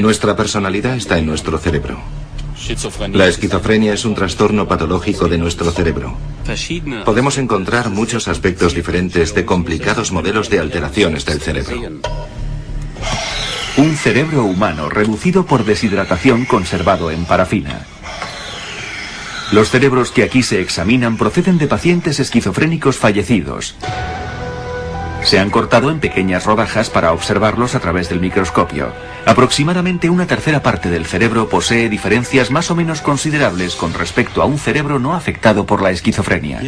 Nuestra personalidad está en nuestro cerebro. La esquizofrenia es un trastorno patológico de nuestro cerebro. Podemos encontrar muchos aspectos diferentes de complicados modelos de alteraciones del cerebro. Un cerebro humano reducido por deshidratación conservado en parafina. Los cerebros que aquí se examinan proceden de pacientes esquizofrénicos fallecidos. Se han cortado en pequeñas rodajas para observarlos a través del microscopio. Aproximadamente una tercera parte del cerebro posee diferencias más o menos considerables con respecto a un cerebro no afectado por la esquizofrenia.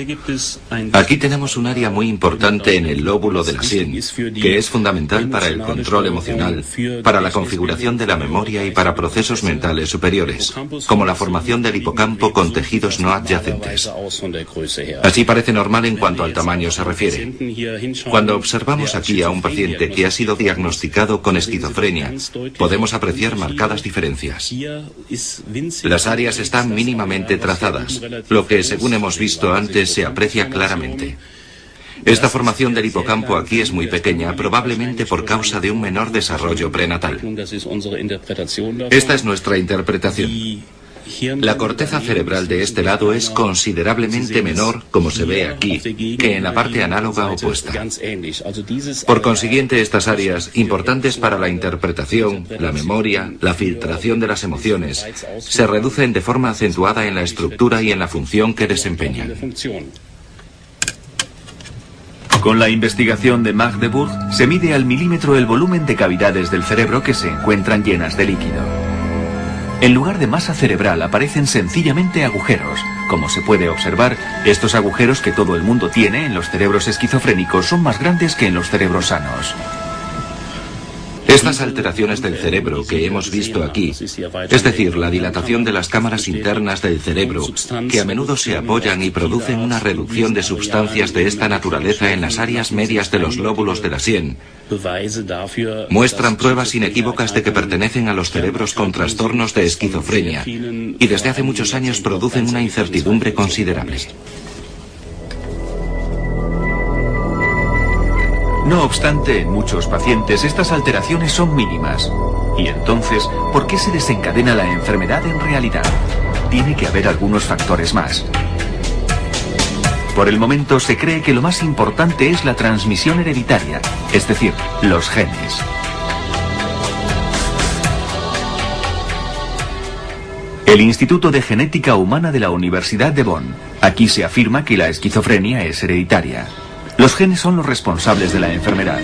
Aquí tenemos un área muy importante en el lóbulo de la sien, que es fundamental para el control emocional, para la configuración de la memoria y para procesos mentales superiores, como la formación del hipocampo con tejidos no adyacentes. Así parece normal en cuanto al tamaño se refiere. Cuando observamos aquí a un paciente que ha sido diagnosticado con esquizofrenia, podemos apreciar marcadas diferencias. Las áreas están mínimamente trazadas, lo que, según hemos visto antes, se aprecia claramente. Esta formación del hipocampo aquí es muy pequeña, probablemente por causa de un menor desarrollo prenatal. Esta es nuestra interpretación. La corteza cerebral de este lado es considerablemente menor, como se ve aquí, que en la parte análoga opuesta. Por consiguiente, estas áreas, importantes para la interpretación, la memoria, la filtración de las emociones, se reducen de forma acentuada en la estructura y en la función que desempeñan. Con la investigación de Magdeburg, se mide al milímetro el volumen de cavidades del cerebro que se encuentran llenas de líquido. En lugar de masa cerebral aparecen sencillamente agujeros. Como se puede observar, estos agujeros que todo el mundo tiene en los cerebros esquizofrénicos son más grandes que en los cerebros sanos. Estas alteraciones del cerebro que hemos visto aquí, es decir, la dilatación de las cámaras internas del cerebro, que a menudo se apoyan y producen una reducción de sustancias de esta naturaleza en las áreas medias de los lóbulos de la sien, muestran pruebas inequívocas de que pertenecen a los cerebros con trastornos de esquizofrenia y desde hace muchos años producen una incertidumbre considerable. No obstante, en muchos pacientes estas alteraciones son mínimas. Y entonces, ¿por qué se desencadena la enfermedad en realidad? Tiene que haber algunos factores más. Por el momento se cree que lo más importante es la transmisión hereditaria, es decir, los genes. El Instituto de Genética Humana de la Universidad de Bonn. Aquí se afirma que la esquizofrenia es hereditaria. Los genes son los responsables de la enfermedad.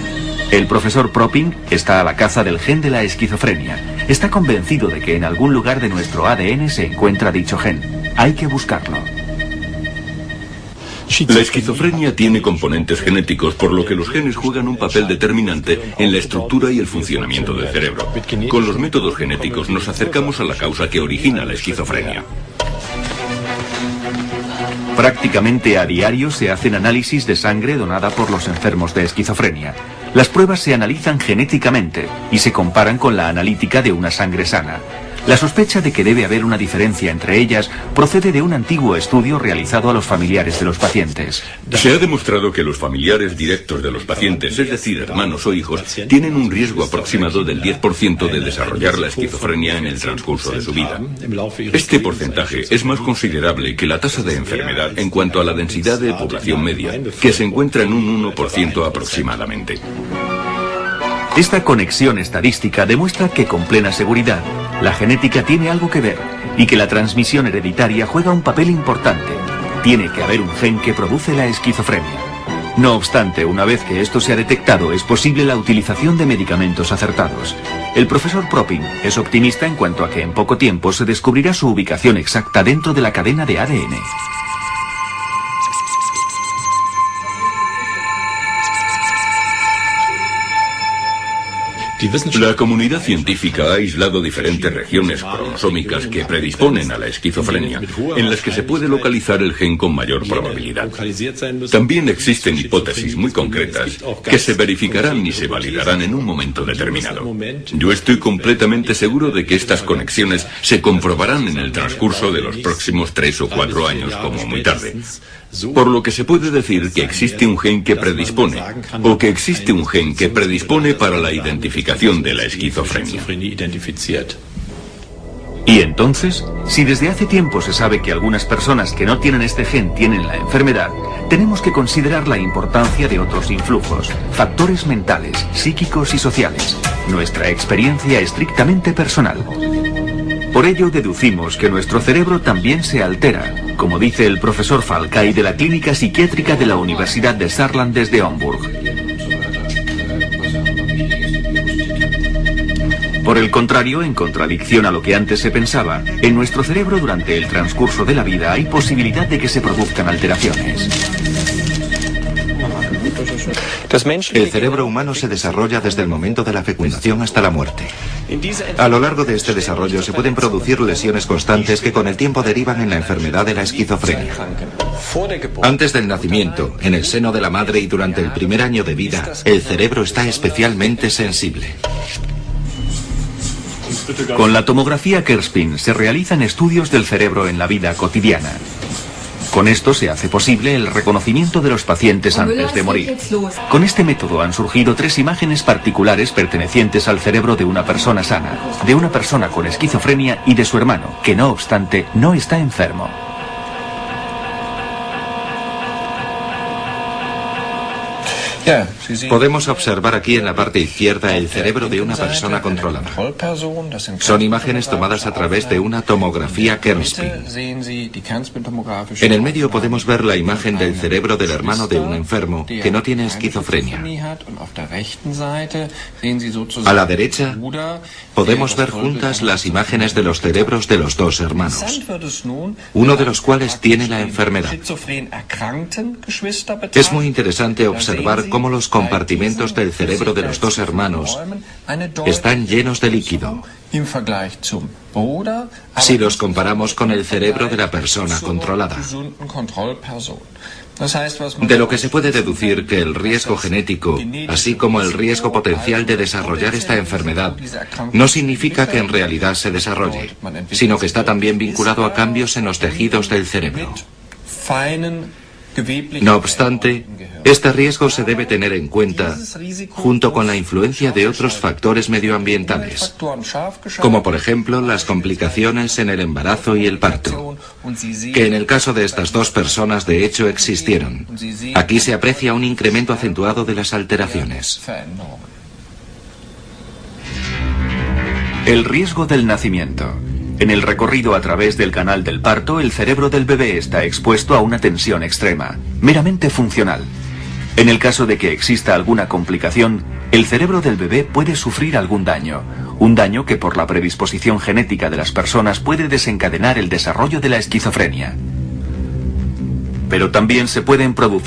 El profesor Propping está a la caza del gen de la esquizofrenia. Está convencido de que en algún lugar de nuestro ADN se encuentra dicho gen. Hay que buscarlo. La esquizofrenia tiene componentes genéticos, por lo que los genes juegan un papel determinante en la estructura y el funcionamiento del cerebro. Con los métodos genéticos nos acercamos a la causa que origina la esquizofrenia. Prácticamente a diario se hacen análisis de sangre donada por los enfermos de esquizofrenia. Las pruebas se analizan genéticamente y se comparan con la analítica de una sangre sana. La sospecha de que debe haber una diferencia entre ellas procede de un antiguo estudio realizado a los familiares de los pacientes. Se ha demostrado que los familiares directos de los pacientes, es decir, hermanos o hijos, tienen un riesgo aproximado del 10% de desarrollar la esquizofrenia en el transcurso de su vida. Este porcentaje es más considerable que la tasa de enfermedad en cuanto a la densidad de población media, que se encuentra en un 1% aproximadamente. Esta conexión estadística demuestra que con plena seguridad la genética tiene algo que ver y que la transmisión hereditaria juega un papel importante. Tiene que haber un gen que produce la esquizofrenia. No obstante, una vez que esto se ha detectado, es posible la utilización de medicamentos acertados. El profesor Propping es optimista en cuanto a que en poco tiempo se descubrirá su ubicación exacta dentro de la cadena de ADN. La comunidad científica ha aislado diferentes regiones cromosómicas que predisponen a la esquizofrenia, en las que se puede localizar el gen con mayor probabilidad. También existen hipótesis muy concretas que se verificarán y se validarán en un momento determinado. Yo estoy completamente seguro de que estas conexiones se comprobarán en el transcurso de los próximos 3 o 4 años, como muy tarde. Por lo que se puede decir que existe un gen que predispone, o que existe un gen que predispone para la identificación identificación de la esquizofrenia. Y entonces, si desde hace tiempo se sabe que algunas personas que no tienen este gen tienen la enfermedad, tenemos que considerar la importancia de otros influjos, factores mentales, psíquicos y sociales, nuestra experiencia estrictamente personal. Por ello deducimos que nuestro cerebro también se altera, como dice el profesor Falcay de la Clínica Psiquiátrica de la Universidad de Saarland desde Hamburg. Por el contrario, en contradicción a lo que antes se pensaba, en nuestro cerebro durante el transcurso de la vida hay posibilidad de que se produzcan alteraciones. El cerebro humano se desarrolla desde el momento de la fecundación hasta la muerte. A lo largo de este desarrollo se pueden producir lesiones constantes que con el tiempo derivan en la enfermedad de la esquizofrenia. Antes del nacimiento, en el seno de la madre y durante el primer año de vida, el cerebro está especialmente sensible. Con la tomografía Kerspin se realizan estudios del cerebro en la vida cotidiana. Con esto se hace posible el reconocimiento de los pacientes antes de morir. Con este método han surgido 3 imágenes particulares pertenecientes al cerebro de una persona sana, de una persona con esquizofrenia y de su hermano, que no obstante no está enfermo. Podemos observar aquí en la parte izquierda el cerebro de una persona controlada. Son imágenes tomadas a través de una tomografía Kerspin. En el medio podemos ver la imagen del cerebro del hermano de un enfermo que no tiene esquizofrenia. A la derecha podemos ver juntas las imágenes de los cerebros de los 2 hermanos, uno de los cuales tiene la enfermedad. Es muy interesante observar cómo los compartimentos del cerebro de los 2 hermanos están llenos de líquido, si los comparamos con el cerebro de la persona controlada. De lo que se puede deducir que el riesgo genético, así como el riesgo potencial de desarrollar esta enfermedad, no significa que en realidad se desarrolle, sino que está también vinculado a cambios en los tejidos del cerebro. No obstante, este riesgo se debe tener en cuenta junto con la influencia de otros factores medioambientales, como por ejemplo las complicaciones en el embarazo y el parto, que en el caso de estas 2 personas de hecho existieron. Aquí se aprecia un incremento acentuado de las alteraciones. El riesgo del nacimiento. En el recorrido a través del canal del parto, el cerebro del bebé está expuesto a una tensión extrema, meramente funcional. En el caso de que exista alguna complicación, el cerebro del bebé puede sufrir algún daño, un daño que por la predisposición genética de las personas puede desencadenar el desarrollo de la esquizofrenia. Pero también se pueden producir